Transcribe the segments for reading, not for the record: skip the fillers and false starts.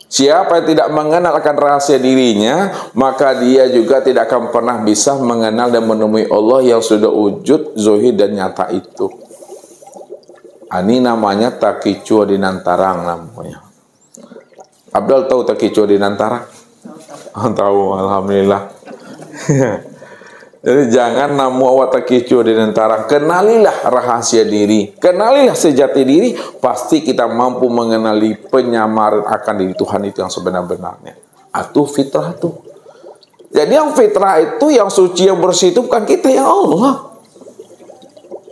Siapa yang tidak mengenal akan rahasia dirinya, maka dia juga tidak akan pernah bisa mengenal dan menemui Allah yang sudah wujud, zohir dan nyata itu. Ini namanya Taqiqua Dinantarang namanya. Abdul tahu Taqiqua Dinantarang? Oh, tahu, alhamdulillah. Jadi jangan namu awak Taqiqua Dinantarang. Kenalilah rahasia diri, kenalilah sejati diri, pasti kita mampu mengenali penyamaran akan diri Tuhan itu yang sebenar-benarnya. Itu fitrah tuh. Jadi yang fitrah itu, yang suci, yang bersih itu bukan kita, ya Allah.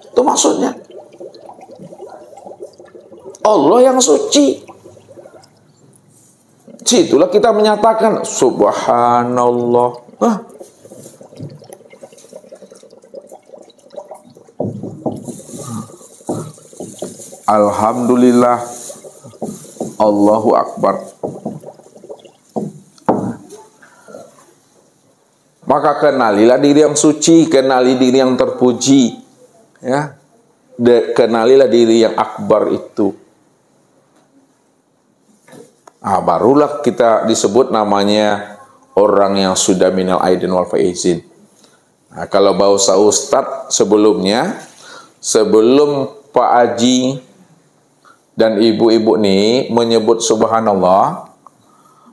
Itu maksudnya. Allah yang suci. Situlah kita menyatakan subhanallah. Alhamdulillah, Allahu Akbar. Maka kenalilah diri yang suci, kenali diri yang terpuji, ya. Kenalilah diri yang akbar itu. Barulah kita disebut namanya orang yang sudah minal aidin wal faizin. Kalau bahasa Ustadz sebelumnya, sebelum Pak Haji dan ibu-ibu nih menyebut subhanallah,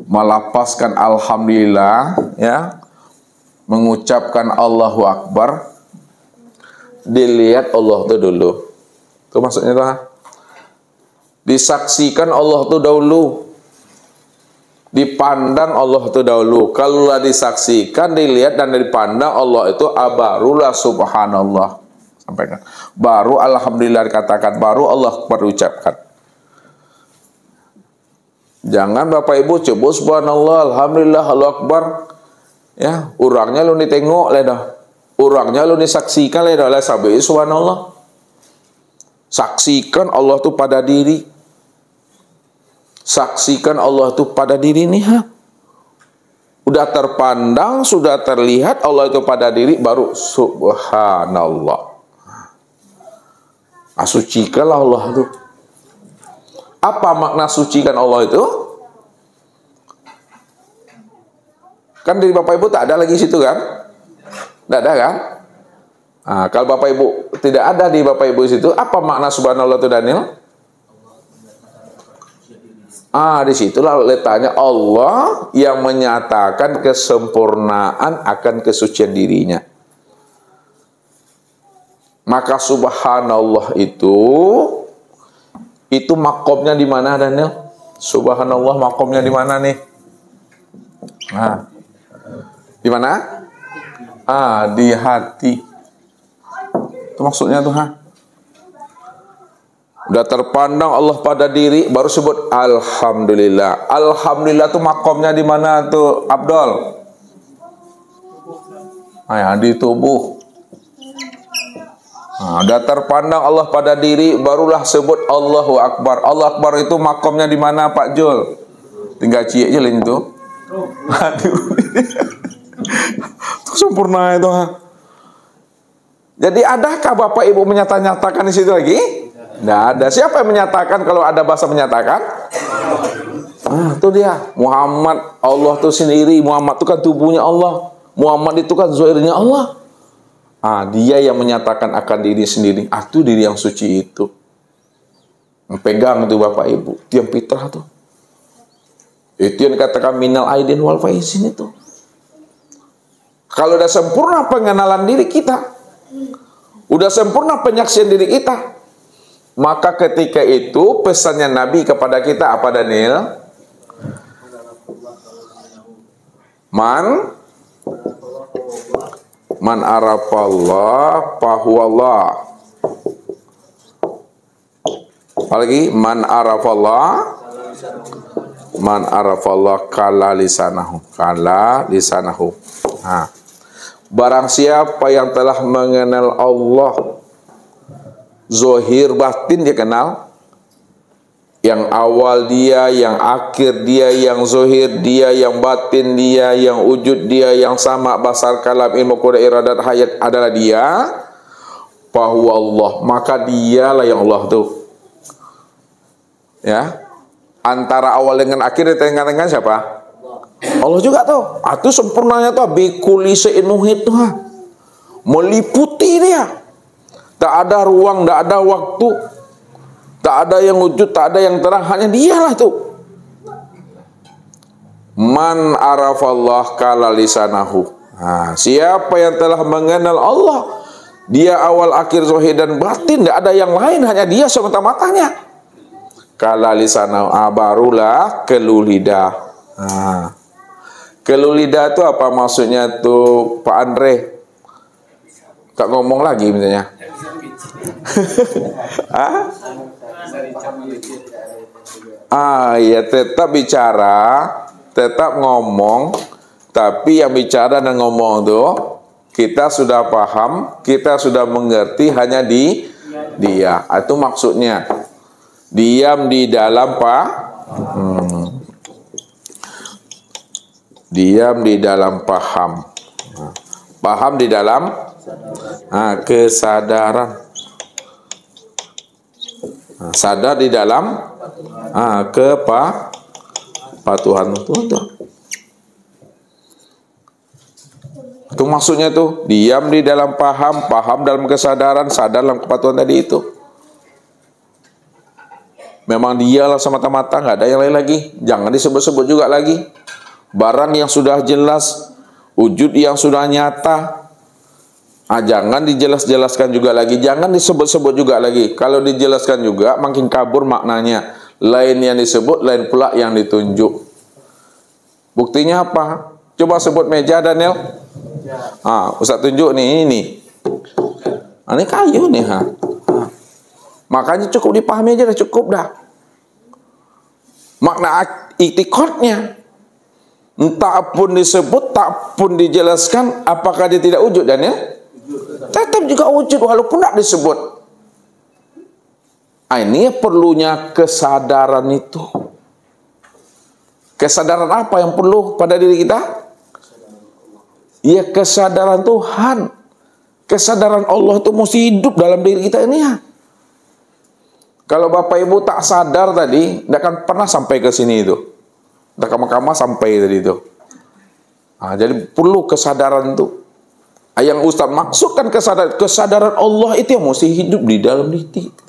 melapaskan alhamdulillah, ya, mengucapkan Allahu Akbar, dilihat Allah itu dulu. Itu maksudnya lah. Disaksikan Allah itu dahulu. Dipandang Allah itu dahulu. Kalau disaksikan, dilihat dan dipandang Allah itu, barulah subhanallah. Sampaikan. Baru alhamdulillah dikatakan, baru Allah berucapkan. Jangan Bapak Ibu coba subhanallah, alhamdulillah, Allah Akbar. Ya, urangnya lu ditengok lah dah. Urangnya lu disaksikan lah dah. Lah sabi subhanallah. Saksikan Allah itu pada diri. Saksikan Allah itu pada diri nih, udah terpandang, sudah terlihat Allah itu pada diri, baru subhanallah. Sucikanlah Allah itu. Apa makna sucikan Allah itu? Kan dari Bapak Ibu tak ada lagi situ kan? Tidak ada kan? Kalau Bapak Ibu tidak ada di Bapak Ibu situ, apa makna subhanallah itu, Daniel? Disitulah letaknya Allah yang menyatakan kesempurnaan akan kesucian dirinya. Maka subhanallah itu makomnya di mana, Daniel? Subhanallah makomnya di mana nih? Di mana? Di hati. Itu maksudnya tuh, udah terpandang Allah pada diri, baru sebut alhamdulillah. Alhamdulillah tuh makomnya di mana tuh, Abdul? Di tubuh. Udah terpandang Allah pada diri, barulah sebut Allahu Akbar. Allah Akbar itu makomnya di mana, Pak Jul? Tinggal ciek aja lain itu. Itu sempurna itu. Jadi adakah Bapak Ibu menyatakan di situ lagi? Tidak ada. Siapa yang menyatakan kalau ada bahasa menyatakan? Itu dia. Muhammad, Allah itu sendiri. Muhammad itu kan tubuhnya Allah. Muhammad itu kan zahirnya Allah. Dia yang menyatakan akan diri sendiri. Itu diri yang suci itu. Pegang itu Bapak Ibu. Itu yang fitrah tuh. Itu yang dikatakan minal aidin wal faizin itu. Kalau udah sempurna pengenalan diri kita, udah sempurna penyaksian diri kita, maka ketika itu pesannya Nabi kepada kita apa, Daniel? Man arafallah fahuwallah. Apalagi man arafallah kala lisanahu. Barang siapa yang telah mengenal Allah, zohir batin dia kenal. Yang awal dia, yang akhir dia, yang zohir dia, yang batin dia, yang wujud dia, yang sama basar kalam ilmu qudra iradat hayat adalah dia. Fahuwa Allah, maka dialah yang Allah tuh. Ya. Antara awal dengan akhir di tengah-tengah siapa? Allah juga tuh. Itu sempurnanya tuh bikuli sein muhit tuh. Meliputi dia. Tak ada ruang, tak ada waktu, tak ada yang wujud, tak ada yang terang, hanya dialah tuh. Man arafallah kala lisanahu. Siapa yang telah mengenal Allah, dia awal akhir zahir dan batin, tidak ada yang lain, hanya dia semata-matanya. Kala lisanahu, barulah keluh lidah. Keluh lidah itu apa maksudnya tuh Pak Andre? Tak ngomong lagi misalnya. Ya tetap bicara, tetap ngomong, tapi yang bicara dan ngomong tuh kita sudah paham, kita sudah mengerti, hanya di dia. Itu maksudnya. Diam di dalam diam di dalam paham. Paham di dalam kesadaran. Sadar di dalam kepatuhan Tuhan tuh. Itu maksudnya tuh, diam di dalam paham, paham dalam kesadaran, sadar dalam kepatuhan tadi itu. Memang dialah semata-mata, nggak ada yang lain lagi. Jangan disebut-sebut juga lagi. Barang yang sudah jelas, wujud yang sudah nyata, jangan dijelas-jelaskan juga lagi, jangan disebut-sebut juga lagi. Kalau dijelaskan juga makin kabur maknanya. Lain yang disebut, lain pula yang ditunjuk. Buktinya apa? Coba sebut meja, Daniel. Ustaz tunjuk nih, ini. Ini kayu nih. Makanya cukup dipahami aja, dah cukup dah. Makna i'tiqadnya. Entah pun disebut, tak pun dijelaskan, apakah dia tidak wujud, Daniel? Tetap juga wujud walaupun tidak disebut. Ini perlunya kesadaran itu. Kesadaran apa yang perlu pada diri kita? Ya kesadaran Tuhan. Kesadaran Allah itu mesti hidup dalam diri kita ini ya. Kalau Bapak Ibu tak sadar tadi, tidak akan pernah sampai ke sini itu. Tidak ke mahkamah sampai tadi itu. Jadi perlu kesadaran itu. Yang Ustaz maksudkan kesadaran Allah itu yang mesti hidup di dalam diri kita.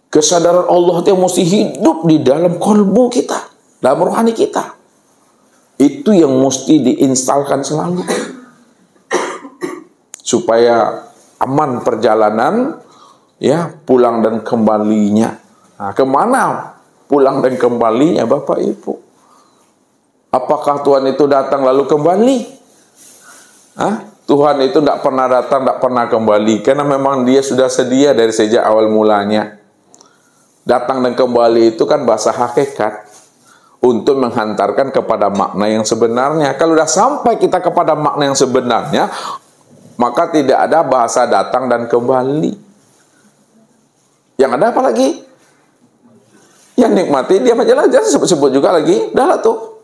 Kesadaran Allah itu yang mesti hidup di dalam kolbu kita, dalam rohani kita. Itu yang mesti diinstalkan selalu. Supaya aman perjalanan, ya, pulang dan kembalinya. Kemana pulang dan kembalinya Bapak Ibu? Apakah Tuhan itu datang lalu kembali? Tuhan itu tidak pernah datang, tidak pernah kembali, karena memang dia sudah sedia dari sejak awal mulanya. Datang dan kembali itu kan bahasa hakikat untuk menghantarkan kepada makna yang sebenarnya. Kalau sudah sampai kita kepada makna yang sebenarnya, maka tidak ada bahasa datang dan kembali. Yang ada apa lagi? Yang nikmati dia aja, jangan sebut-sebut juga lagi. Dah lah tuh.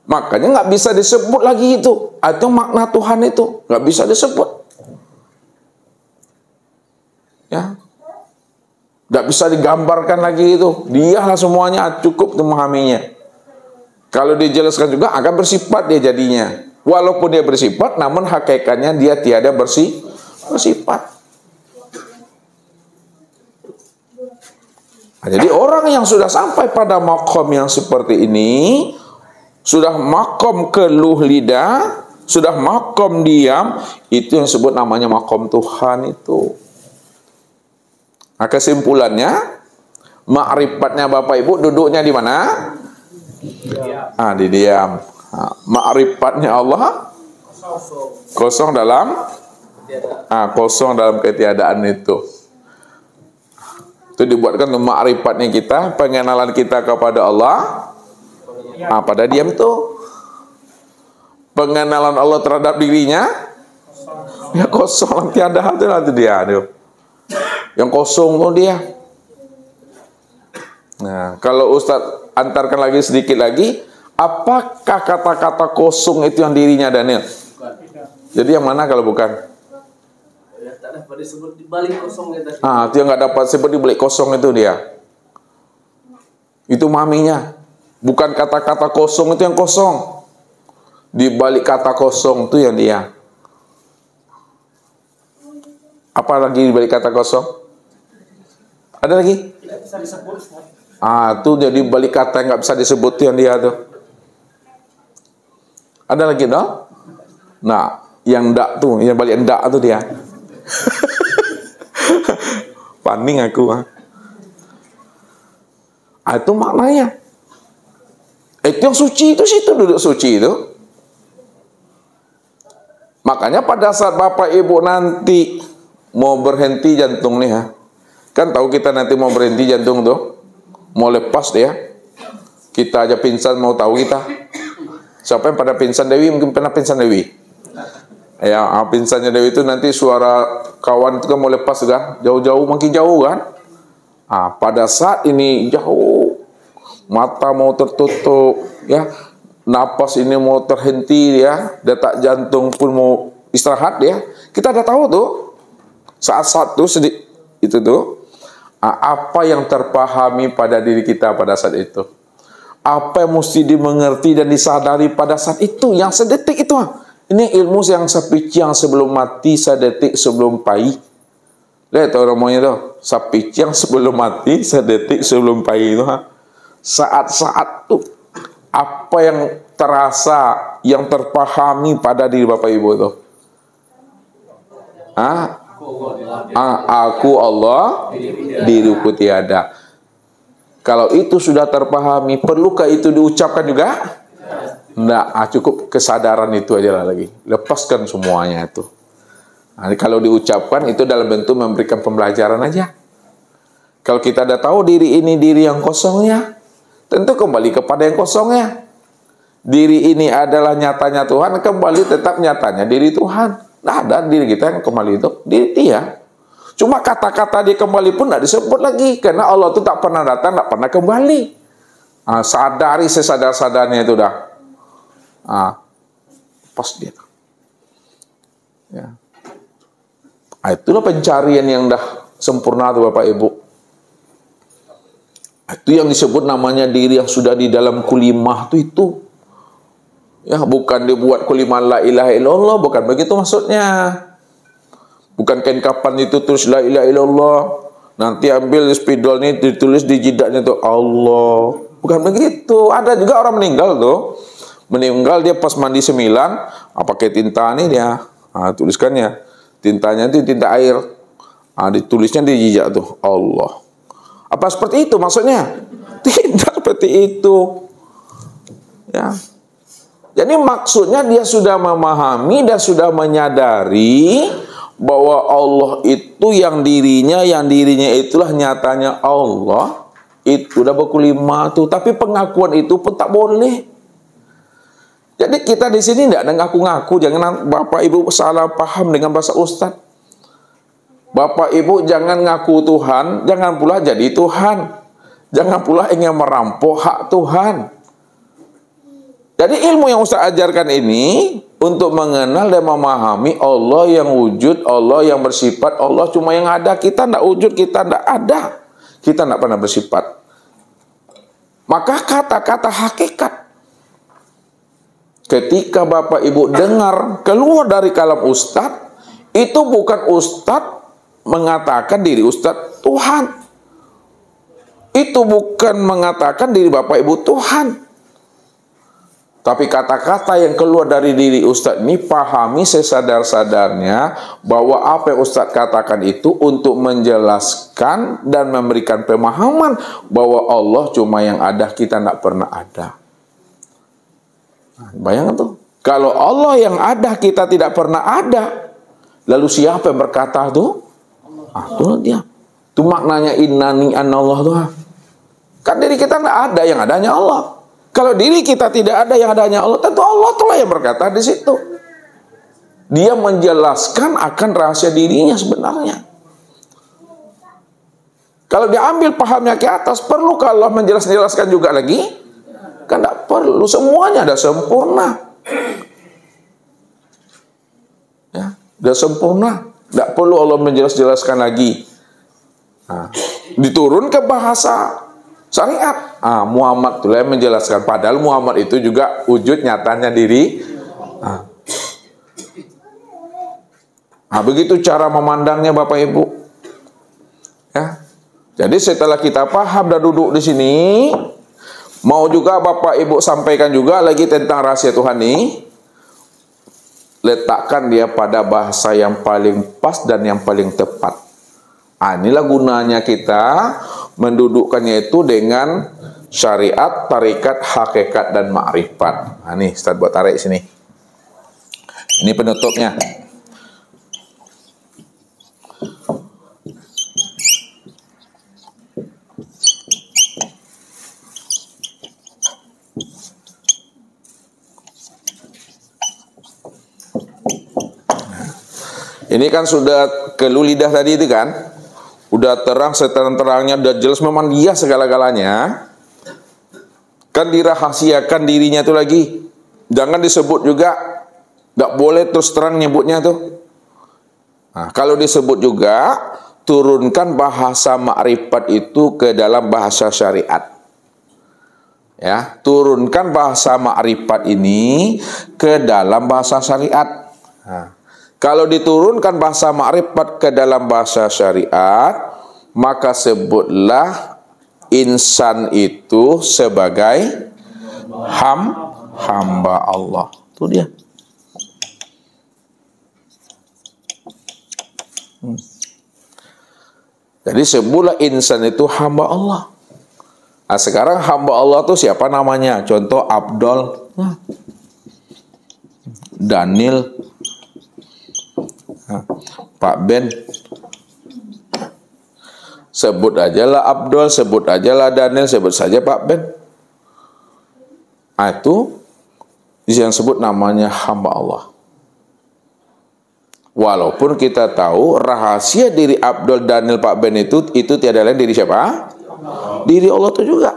Makanya nggak bisa disebut lagi itu. Itu makna Tuhan itu nggak bisa disebut. Ya, nggak bisa digambarkan lagi itu. Dialah semuanya, cukup memahaminya. Kalau dijelaskan juga akan bersifat dia jadinya. Walaupun dia bersifat, namun hakikatnya dia tiada bersifat. Jadi orang yang sudah sampai pada makom yang seperti ini, sudah makom keluh lidah, sudah makom diam, itu yang disebut namanya makom Tuhan itu. Kesimpulannya, ma'rifatnya Bapak Ibu duduknya di mana? Di diam. Ma'rifatnya Allah kosong dalam ketiadaan itu. Itu dibuatkan untuk ma'rifatnya kita, pengenalan kita kepada Allah. Pada diam itu. Pengenalan Allah terhadap dirinya, ya kosong, tiada hal itu dia. Yang kosong itu dia. Nah, kalau Ustadz antarkan lagi sedikit lagi, apakah kata-kata kosong itu yang dirinya Daniel? Jadi yang mana kalau bukan? Tak dapat disebut di balik kosong itu. Itu yang nggak dapat disebut di balik kosong itu dia. Itu maminya. Bukan kata-kata kosong itu yang kosong. Di balik kata kosong itu yang dia. Apa lagi di balik kata kosong? Ada lagi? Tidak bisa disebut. Itu jadi balik kata yang nggak bisa disebut itu yang dia tuh. Ada lagi dong? Nah, yang ndak tuh, yang balik ndak tuh dia. Paning aku. Itu maknanya. Itu yang suci itu situ duduk suci itu. Makanya pada saat Bapak Ibu nanti mau berhenti jantung nih, kan tahu kita nanti mau berhenti jantung tuh, mau lepas dia, kita aja pingsan mau tahu kita. Siapa yang pada pingsan Dewi? Mungkin pernah pingsan Dewi. Ya, pingsannya Dewi itu nanti suara kawan itu kan mau lepas kan, jauh-jauh makin jauh kan. Pada saat ini jauh, mata mau tertutup, ya, napas ini mau terhenti ya, detak jantung pun mau istirahat ya. Kita udah tahu tuh saat-saat tuh itu tuh apa yang terpahami pada diri kita pada saat itu. Apa yang mesti dimengerti dan disadari pada saat itu, yang sedetik itu. Ini ilmu yang sepici yang sebelum mati, sedetik sebelum pai. Lihat orangnya tuh, sepici yang sebelum mati, sedetik sebelum pai itu. Saat-saat tuh apa yang terasa, yang terpahami pada diri Bapak Ibu itu? Aku Allah, diriku tiada. Kalau itu sudah terpahami, perlukah itu diucapkan juga? Enggak, cukup kesadaran itu aja lah lagi. Lepaskan semuanya itu. Kalau diucapkan itu dalam bentuk memberikan pembelajaran aja. Kalau kita udah tahu diri ini diri yang kosongnya, tentu kembali kepada yang kosongnya. Diri ini adalah nyatanya Tuhan, kembali tetap nyatanya diri Tuhan. Nah, ada diri kita yang kembali itu diri dia. Cuma kata-kata dia kembali pun tidak disebut lagi, karena Allah itu tak pernah datang, tak pernah kembali. Sadari sesadar-sadarnya itu dah. Pas dia. Ya. Itulah pencarian yang dah sempurna tuh Bapak Ibu. Itu yang disebut namanya diri yang sudah di dalam kulimah itu. Ya, bukan dibuat kulimah la ilaha illallah, bukan begitu maksudnya. Bukan kain kapan itu terus la ilaha illallah, nanti ambil spidol ini ditulis di jidatnya itu Allah. Bukan begitu. Ada juga orang meninggal tuh. Meninggal dia pas mandi 9, pakai tinta nih dia. Tuliskannya. Tintanya itu tinta air. Ditulisnya di jijak tuh Allah. Apa seperti itu maksudnya? Tidak seperti itu. Ya. Jadi maksudnya dia sudah memahami dan sudah menyadari bahwa Allah itu yang dirinya itulah nyatanya Allah. Itu udah berkulima tuh, tapi pengakuan itu pun tak boleh. Jadi kita di sini tidak ada ngaku-ngaku, jangan Bapak Ibu salah paham dengan bahasa Ustadz. Bapak Ibu jangan ngaku Tuhan, jangan pula jadi Tuhan. Jangan pula ingin merampok hak Tuhan. Jadi ilmu yang Ustaz ajarkan ini untuk mengenal dan memahami Allah yang wujud, Allah yang bersifat, Allah cuma yang ada, kita tidak wujud, kita tidak ada. Kita tidak pernah bersifat. Maka kata-kata hakikat ketika Bapak Ibu dengar keluar dari kalam Ustaz, itu bukan Ustaz mengatakan diri Ustaz Tuhan. Itu bukan mengatakan diri Bapak Ibu Tuhan. Tapi kata-kata yang keluar dari diri Ustadz ini pahami sesadar-sadarnya bahwa apa yang Ustadz katakan itu untuk menjelaskan dan memberikan pemahaman bahwa Allah cuma yang ada, kita tidak pernah ada. Bayangkan tuh, kalau Allah yang ada, kita tidak pernah ada, lalu siapa yang berkata tuh? Itu dia. Itu maknanya innani anallah tuh. Kan diri kita tidak ada, yang adanya Allah. Kalau diri kita tidak ada, yang adanya Allah, tentu Allah telah yang berkata di situ. Dia menjelaskan akan rahasia dirinya sebenarnya. Kalau diambil pahamnya ke atas, perlu kalau Allah menjelaskan juga lagi? Kan tidak perlu, semuanya ada sempurna. Ya, sudah sempurna. Tidak perlu Allah menjelaskan lagi. Diturun ke bahasa syariat. Muhammad itulah yang menjelaskan. Padahal Muhammad itu juga wujud nyatanya diri. Begitu cara memandangnya Bapak Ibu. Ya. Jadi setelah kita paham dan duduk di sini, mau juga Bapak Ibu sampaikan juga lagi tentang rahasia Tuhan ini, letakkan dia pada bahasa yang paling pas dan yang paling tepat. Inilah gunanya kita mendudukkannya itu dengan syariat, tarikat, hakikat, dan ma'rifat. Nih, Ustaz buat tarik sini. Ini penutupnya. Ini kan sudah kelu lidah tadi itu kan, udah terang seterang-terangnya, udah jelas memang dia segala-galanya. Kan dirahasiakan dirinya itu lagi, jangan disebut juga, nggak boleh terus terang nyebutnya tuh. Kalau disebut juga, turunkan bahasa ma'rifat itu ke dalam bahasa syariat. Ya, turunkan bahasa ma'rifat ini ke dalam bahasa syariat. Kalau diturunkan bahasa ma'rifat ke dalam bahasa syariat, maka sebutlah insan itu sebagai hamba Allah. Itu dia. Jadi sebutlah insan itu hamba Allah. Sekarang hamba Allah itu siapa namanya? Contoh Abdul, Daniel, Pak Ben. Sebut ajalah Abdul, sebut ajalah Daniel, sebut saja Pak Ben. Itu yang sebut namanya hamba Allah. Walaupun kita tahu rahasia diri Abdul, Daniel, Pak Ben itu tiada lain diri siapa? Diri Allah itu juga.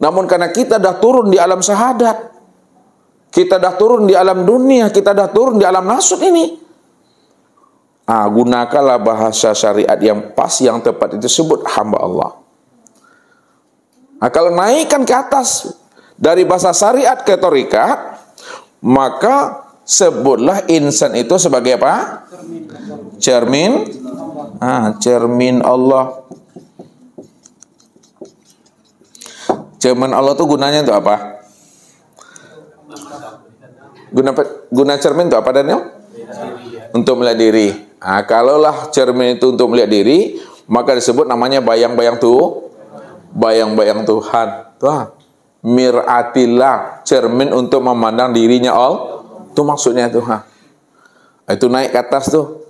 Namun karena kita dah turun di alam syahadat, kita dah turun di alam dunia, kita dah turun di alam nasut ini. Gunakanlah bahasa syariat yang pas, yang tepat, itu sebut hamba Allah. Kalau naikkan ke atas dari bahasa syariat ke torikat, maka sebutlah insan itu sebagai apa? Cermin. Cermin Allah. Cermin Allah itu gunanya untuk apa? Guna cermin itu apa, Daniel? Untuk melihat diri. Kalaulah cermin itu untuk melihat diri, maka disebut namanya bayang-bayang tuh, bayang-bayang Tuhan. Miratillah, cermin untuk memandang dirinya Allah. Itu maksudnya Tuhan. Itu naik ke atas tuh.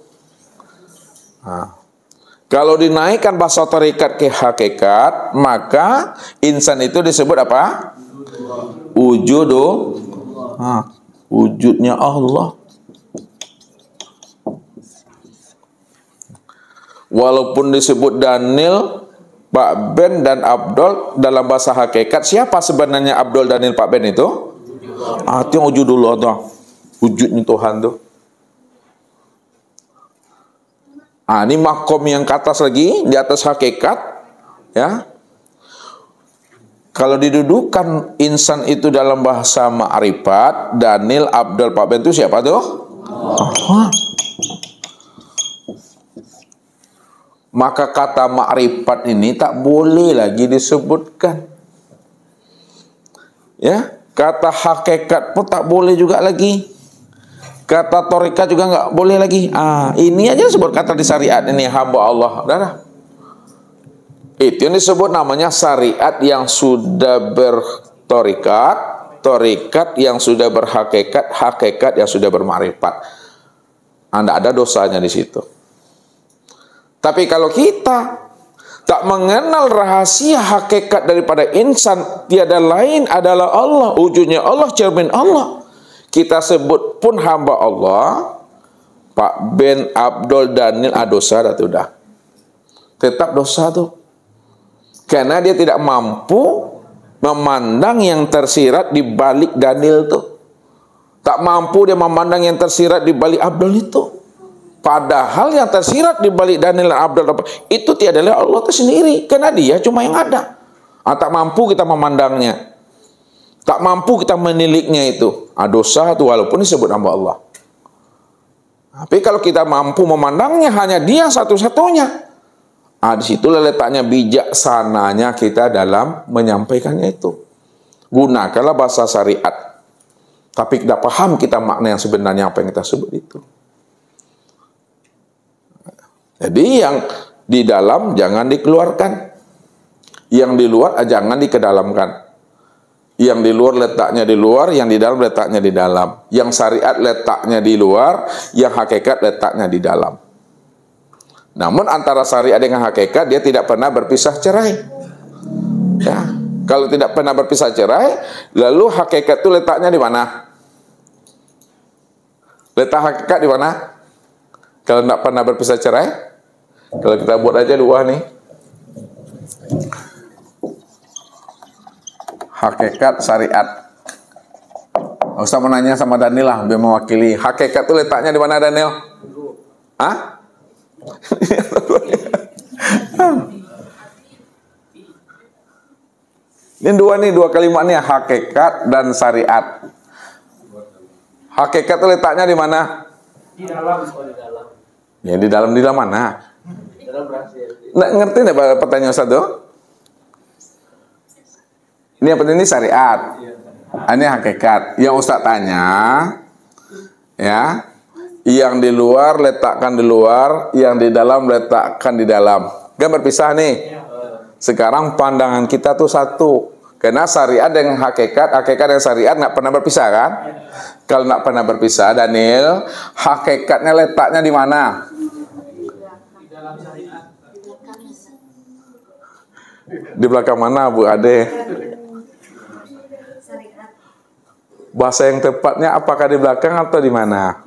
Kalau dinaikkan bahasa tarikat ke hakikat, maka insan itu disebut apa? Wujudnya Allah. Walaupun disebut Daniel, Pak Ben, dan Abdul dalam bahasa hakikat, siapa sebenarnya Abdul, Daniel, Pak Ben itu? Itu yang wujudullah tuh. Wujudnya Tuhan tuh. Ini makom yang ke atas lagi, di atas hakikat, ya. Kalau didudukan insan itu dalam bahasa ma'rifat, Daniel, Abdul, Pak Ben itu siapa tuh? Maka kata ma'rifat ini tak boleh lagi disebutkan. Ya, kata hakikat pun tak boleh juga lagi. Kata torikat juga nggak boleh lagi. Ini aja disebut kata di syariat ini, hamba Allah. Itu yang disebut namanya syariat yang sudah bertorikat, torikat yang sudah berhakikat, hakikat yang sudah berma'rifat. Anda ada dosanya di situ. Tapi kalau kita tak mengenal rahasia hakikat daripada insan, tiada lain adalah Allah, wujudnya Allah, cermin Allah, kita sebut pun hamba Allah, Pak Ben, Abdul, Daniel, dosa dah sudah. Tetap dosa tuh. Karena dia tidak mampu memandang yang tersirat di balik Daniel tuh. Tak mampu dia memandang yang tersirat di balik Abdul itu. Padahal yang tersirat di balik Daniel dan Abdul itu tiadalah Allah itu sendiri, karena dia cuma yang ada. Tak mampu kita memandangnya, tak mampu kita meniliknya itu. Dosa itu walaupun disebut nama Allah. Tapi kalau kita mampu memandangnya, hanya dia satu-satunya. Disitulah letaknya bijaksananya kita dalam menyampaikannya itu. Gunakanlah bahasa syariat, tapi tidak paham kita makna yang sebenarnya apa yang kita sebut itu. Jadi yang di dalam jangan dikeluarkan, yang di luar jangan dikedalamkan. Yang di luar letaknya di luar, yang di dalam letaknya di dalam. Yang syariat letaknya di luar, yang hakikat letaknya di dalam. Namun antara syariat dengan hakikat dia tidak pernah berpisah cerai. Ya, kalau tidak pernah berpisah cerai, lalu hakikat itu letaknya di mana? Letak hakikat di mana? Kalau tidak pernah berpisah cerai, kalau kita buat aja dua nih. Hakikat syariat. Ustaz menanya sama Daniel lah, biar mewakili. Hakikat itu letaknya di mana, Daniel? Hah? Ini dua kalimat nih, hakikat dan syariat. Hakikat itu letaknya di mana? Di dalam. Ya di dalam mana? Nggak ngerti nggak pertanyaan Ustaz tuh? Ini yang penting ini syariat. Ini hakikat. Yang Ustaz tanya, ya, yang di luar letakkan di luar, yang di dalam letakkan di dalam. Kan berpisah nih. Sekarang pandangan kita tuh satu. Karena syariat dengan hakikat, hakikat dan syariat nggak pernah berpisah kan? Kalau nggak pernah berpisah, Daniel, hakikatnya letaknya di mana? Di dalam syariat. Di belakang mana, Bu Ade? Bahasa yang tepatnya apakah di belakang atau di mana?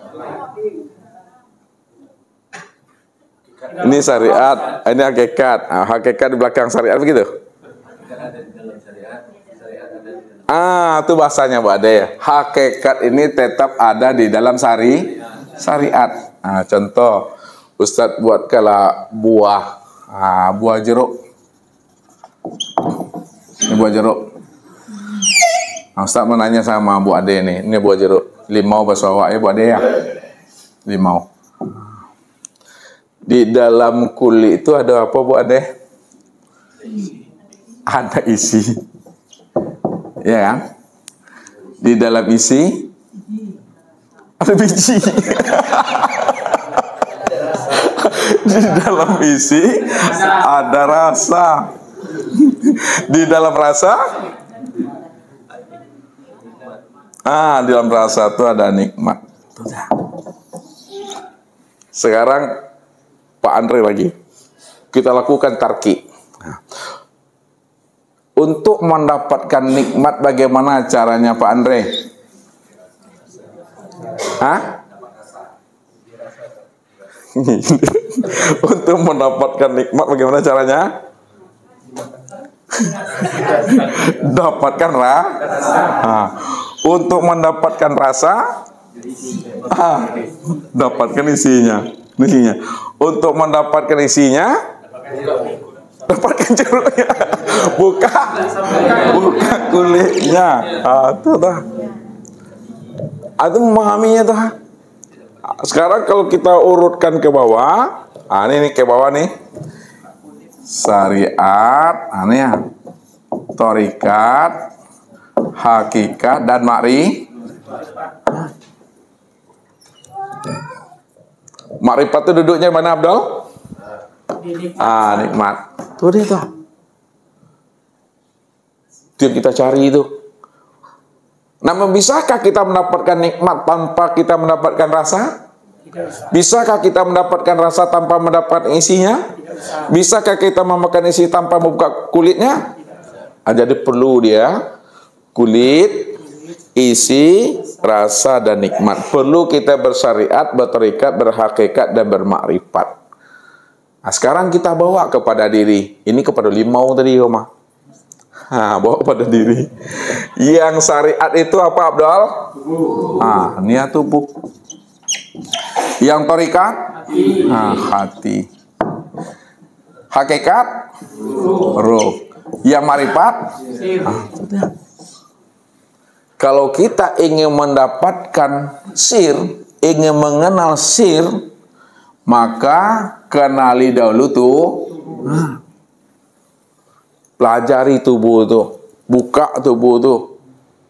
Ini syariat, ini hakikat. Hakikat di belakang syariat begitu? Itu bahasanya Bu Ade. Hakikat ini tetap ada di dalam syariat. Contoh, Ustadz buat kalau buah, buah jeruk. Ini buah jeruk. Ustaz menanya sama Bu Ade nih, ini buah jeruk. Limau bahasa awak ya Bu Ade ya? Limau. Di dalam kulit itu ada apa Bu Ade? Ada isi. Ya kan? Di dalam isi ada biji. Di dalam isi ada rasa. Di dalam rasa di dalam rasa itu ada nikmat. Sekarang Pak Andre lagi. Kita lakukan tarki. Untuk mendapatkan nikmat bagaimana caranya Pak Andre? Untuk mendapatkan nikmat bagaimana caranya? Dapatkan untuk mendapatkan rasa, dapatkan isinya. Untuk mendapatkan isinya, dapatkan jeruknya. Buka kulitnya. Itu memahaminya tuh. Sekarang kalau kita urutkan ke bawah, ini ke bawah nih. Syariat, ini ya. Thariqat, hakikat dan makrifat itu duduknya mana, Abdul? Nikmat. Tuh dia tuh. Itu yang kita cari itu. Namun bisakah kita mendapatkan nikmat tanpa kita mendapatkan rasa? Bisakah kita mendapatkan rasa tanpa mendapatkan isinya? Bisakah kita memakan isi tanpa membuka kulitnya? Jadi perlu dia kulit, isi, rasa dan nikmat. Perlu kita bersyariat, berthariqat, berhakikat dan bermakrifat. Sekarang kita bawa kepada diri. Ini kepada limau tadi, Oma. Bawa kepada diri. Yang syariat itu apa, Abdul? Niat tubuh. Yang thariqat? Hati. Hakikat ruh. Yang marifat kalau kita ingin mendapatkan sir, ingin mengenal sir, maka kenali dahulu tuh. Pelajari tubuh tuh, buka tubuh tuh,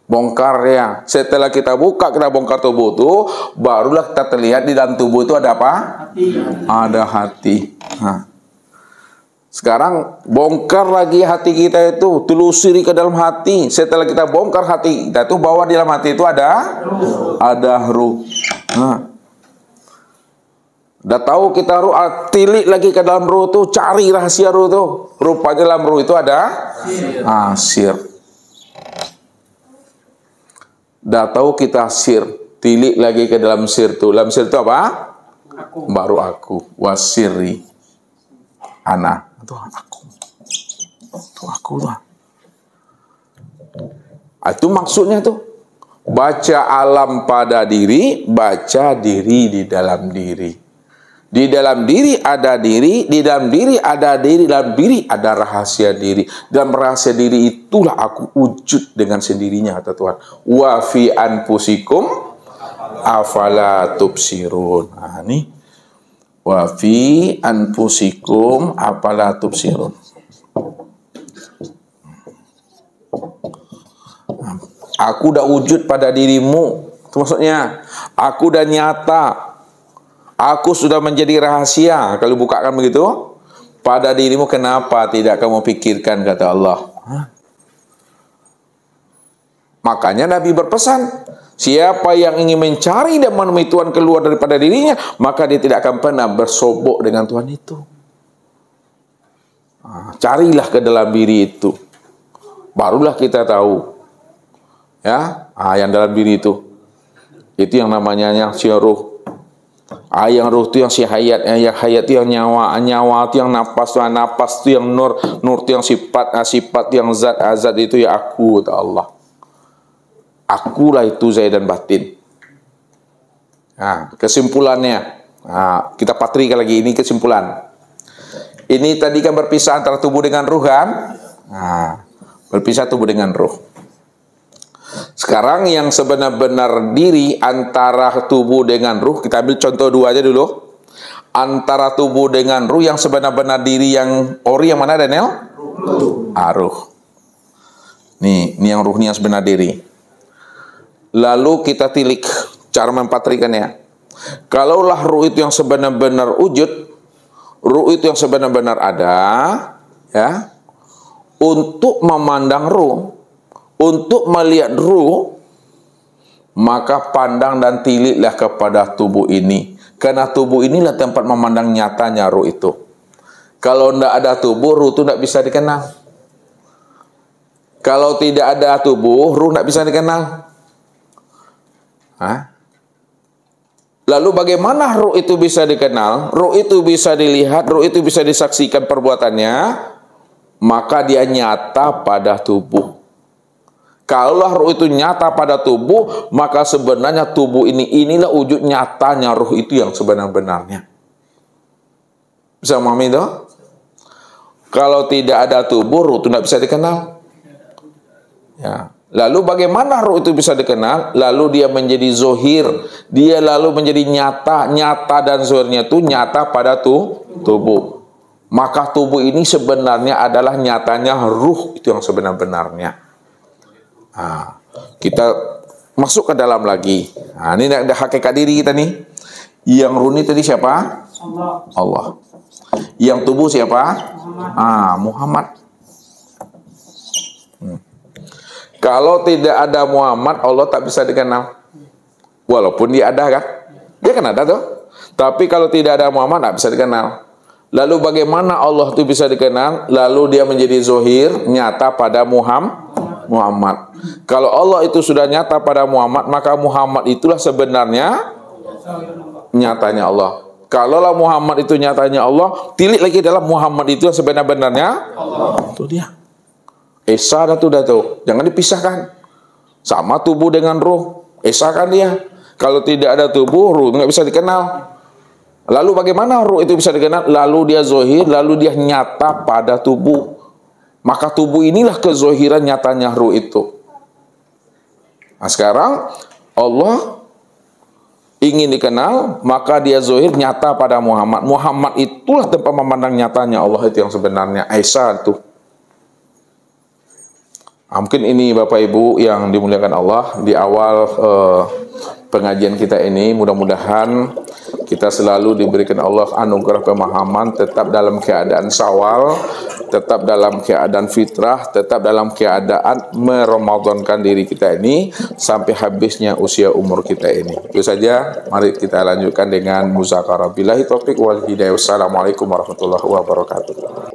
bongkar ya. Setelah kita buka, kita bongkar tubuh tuh, barulah kita terlihat di dalam tubuh itu ada apa? Hati. Ada hati. Sekarang bongkar lagi hati kita itu, telusuri ke dalam hati. Setelah kita bongkar hati kita itu, bahwa di dalam hati itu ada ruh. Udah tahu kita ruh, tilik lagi ke dalam ruh tuh, cari rahasia ruh tuh. Rupanya dalam ruh itu ada sir. Udah tahu kita sir, tilik lagi ke dalam sir tuh. Dalam sir itu apa? Aku. Baru aku, wasiri, ana. Itu aku. Itu aku tuh. Itu maksudnya tuh. Baca alam pada diri, baca diri di dalam diri. Di dalam diri ada diri, di dalam diri ada diri, dalam diri ada rahasia diri. Dalam rahasia diri itulah aku wujud dengan sendirinya, kata Tuhan. Wa fi anfusikum afala tubsirun. Nah, ini wa fi anfusikum afala tubsirun. Aku udah wujud pada dirimu. Itu maksudnya, aku udah nyata. Aku sudah menjadi rahasia. Kalau bukakan begitu, pada dirimu kenapa tidak kamu pikirkan, kata Allah. Makanya Nabi berpesan, siapa yang ingin mencari dan menemui Tuhan keluar daripada dirinya, maka dia tidak akan pernah bersobok dengan Tuhan itu. Carilah ke dalam diri itu. Barulah kita tahu. Ya, yang dalam diri itu. Itu yang namanya ruh. Yang ruh itu yang si hayat, yang hayat itu yang nyawa, nyawa itu yang napas itu yang nur itu yang sifat yang zat itu ya aku, kata Allah. Akulah itu zahir dan batin. Nah, kesimpulannya, kita patrikan lagi, ini kesimpulan. Ini tadi kan berpisah antara tubuh dengan ruh kan? Berpisah tubuh dengan ruh. Sekarang yang sebenar-benar diri antara tubuh dengan ruh, kita ambil contoh dua aja dulu. Antara tubuh dengan ruh yang sebenar-benar diri yang ori yang mana, Daniel? Ruh. Ini yang ruh, ini yang sebenar diri. Lalu kita tilik cara mempatrikannya. Kalaulah ruh itu yang sebenar-benar wujud, ruh itu yang sebenar-benar ada, ya, untuk memandang ruh, untuk melihat ruh, maka pandang dan tiliklah kepada tubuh ini. Karena tubuh inilah tempat memandang nyatanya ruh itu. Kalau tidak ada tubuh, ruh itu tidak bisa dikenal. Kalau tidak ada tubuh, ruh tidak bisa dikenal. Lalu bagaimana ruh itu bisa dikenal? Ruh itu bisa dilihat, ruh itu bisa disaksikan perbuatannya, maka dia nyata pada tubuh. Kalau ruh itu nyata pada tubuh, maka sebenarnya tubuh inilah wujud nyatanya ruh itu yang sebenar-benarnya. Bisa memahami itu? Kalau tidak ada tubuh, ruh itu tidak bisa dikenal. Ya. Lalu bagaimana ruh itu bisa dikenal? Lalu dia menjadi zohir, dia lalu menjadi nyata. Nyata dan zohirnya itu nyata pada tubuh. Maka tubuh ini sebenarnya adalah nyatanya ruh itu yang sebenar-benarnya. Kita masuk ke dalam lagi. Ini ada hakikat diri kita nih. Yang ruh ini tadi siapa? Allah. Yang tubuh siapa? Muhammad. Kalau tidak ada Muhammad, Allah tak bisa dikenal. Walaupun dia ada kan? Dia kan ada tuh. Tapi kalau tidak ada Muhammad, tak bisa dikenal. Lalu bagaimana Allah itu bisa dikenal? Lalu dia menjadi zohir, nyata pada Muhammad. Kalau Allah itu sudah nyata pada Muhammad, maka Muhammad itulah sebenarnya nyatanya Allah. Kalaulah Muhammad itu nyatanya Allah, tilik lagi dalam Muhammad itu yang sebenar-benarnya Allah. Itu dia. Esa dah tuh. Jangan dipisahkan. Sama tubuh dengan ruh. Esa kan dia. Kalau tidak ada tubuh, ruh nggak bisa dikenal. Lalu bagaimana ruh itu bisa dikenal? Lalu dia zohir, lalu dia nyata pada tubuh. Maka tubuh inilah kezohiran nyatanya ruh itu. Nah sekarang Allah ingin dikenal, maka dia zohir nyata pada Muhammad. Muhammad itulah tempat memandang nyatanya Allah itu yang sebenarnya. Aisyah itu. Mungkin ini Bapak Ibu yang dimuliakan Allah, di awal pengajian kita ini mudah-mudahan kita selalu diberikan Allah anugerah pemahaman, tetap dalam keadaan syawal, tetap dalam keadaan fitrah, tetap dalam keadaan meramadankan diri kita ini sampai habisnya usia umur kita ini. Itu saja, mari kita lanjutkan dengan muzakarah. Billahi taufiq wal hidayah. Wassalamualaikum warahmatullahi wabarakatuh.